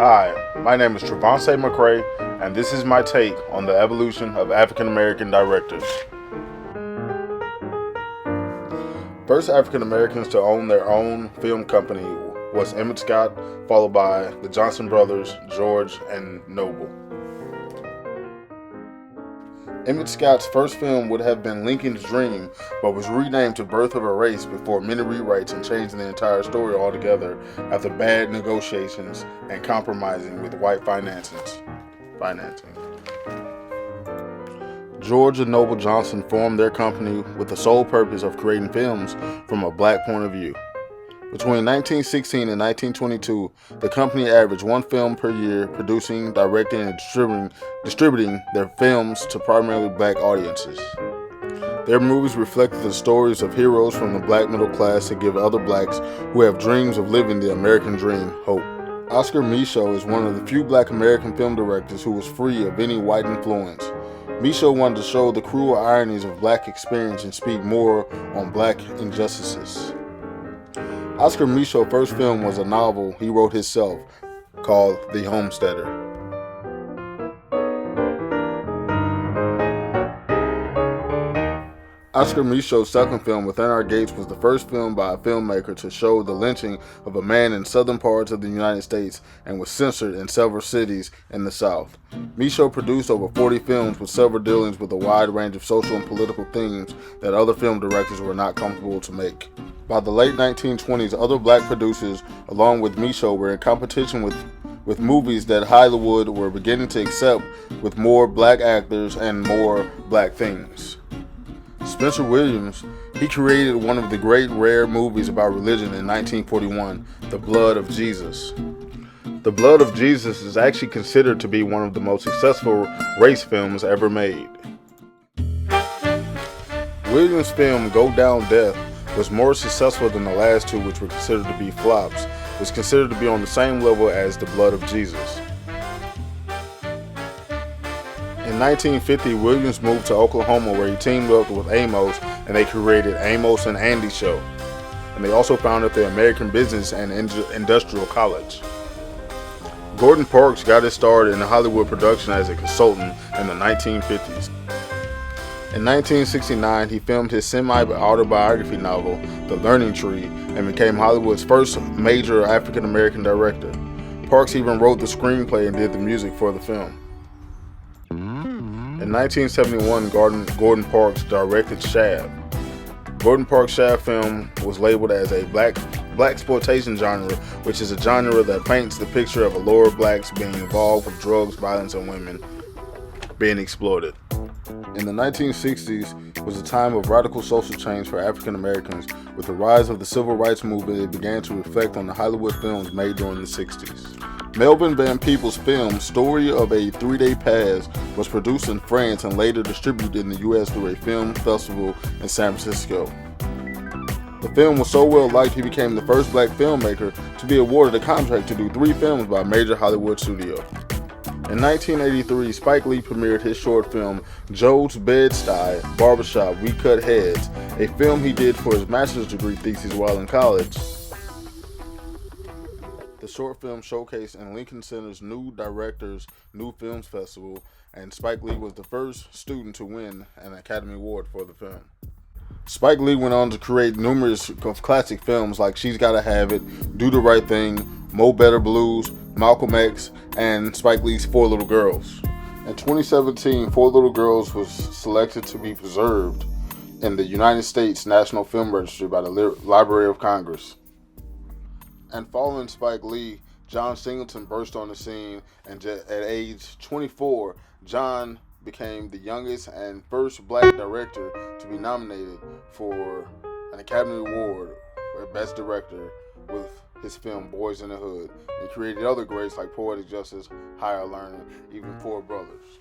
Hi, my name is Trevonse McCray, and this is my take on the evolution of African American directors. First African Americans to own their own film company was Emmett Scott, followed by the Johnson brothers, George and Noble. Emmett Scott's first film would have been Lincoln's Dream, but was renamed to Birth of a Race before many rewrites and changing the entire story altogether after bad negotiations and compromising with white financing. George and Noble Johnson formed their company with the sole purpose of creating films from a black point of view. Between 1916 and 1922, the company averaged one film per year, producing, directing, and distributing their films to primarily black audiences. Their movies reflected the stories of heroes from the black middle class to give other blacks who have dreams of living the American dream hope. Oscar Micheaux is one of the few black American film directors who was free of any white influence. Micheaux wanted to show the cruel ironies of black experience and speak more on black injustices. Oscar Micheaux's first film was a novel he wrote himself called The Homesteader. Oscar Micheaux's second film, Within Our Gates, was the first film by a filmmaker to show the lynching of a man in southern parts of the United States and was censored in several cities in the South. Micheaux produced over 40 films with several dealings with a wide range of social and political themes that other film directors were not comfortable to make. By the late 1920s, other black producers, along with Micheaux, were in competition with movies that Hollywood were beginning to accept with more black actors and more black themes. Spencer Williams, he created one of the great rare movies about religion in 1941, The Blood of Jesus. The Blood of Jesus is actually considered to be one of the most successful race films ever made. Williams' film Go Down Death was more successful than the last two, which were considered to be flops. It was considered to be on the same level as The Blood of Jesus. In 1950, Williams moved to Oklahoma where he teamed up with Amos and they created Amos and Andy Show. And they also founded the American Business and Industrial College. Gordon Parks got his start in Hollywood production as a consultant in the 1950s. In 1969, he filmed his semi-autobiography novel, The Learning Tree, and became Hollywood's first major African-American director. Parks even wrote the screenplay and did the music for the film. In 1971, Gordon Parks directed Shaft. Gordon Parks' Shaft film was labeled as a black exploitation genre, which is a genre that paints the picture of lower blacks being involved with drugs, violence, and women being exploited. In the 1960s was a time of radical social change for African Americans. With the rise of the civil rights movement, it began to reflect on the Hollywood films made during the 60s. Melvin Van Peebles' film Story of a Three-Day Past was produced in France and later distributed in the U.S. through a film festival in San Francisco. The film was so well liked he became the first black filmmaker to be awarded a contract to do 3 films by a major Hollywood studio. In 1983, Spike Lee premiered his short film, Joe's Bed-Stuy Barbershop, We Cut Heads, a film he did for his master's degree thesis while in college. The short film showcased in Lincoln Center's New Directors New Films Festival, and Spike Lee was the first student to win an Academy Award for the film. Spike Lee went on to create numerous classic films like She's Gotta Have It, Do the Right Thing, Mo Better Blues, Malcolm X, and Spike Lee's Four Little Girls. In 2017, Four Little Girls was selected to be preserved in the United States National Film Registry by the Library of Congress. And following Spike Lee, John Singleton burst on the scene, and at age 24, John became the youngest and first black director to be nominated for an Academy Award for Best Director with his film Boys in the Hood, and created other greats like Poetic Justice, Higher Learning, even Four Brothers.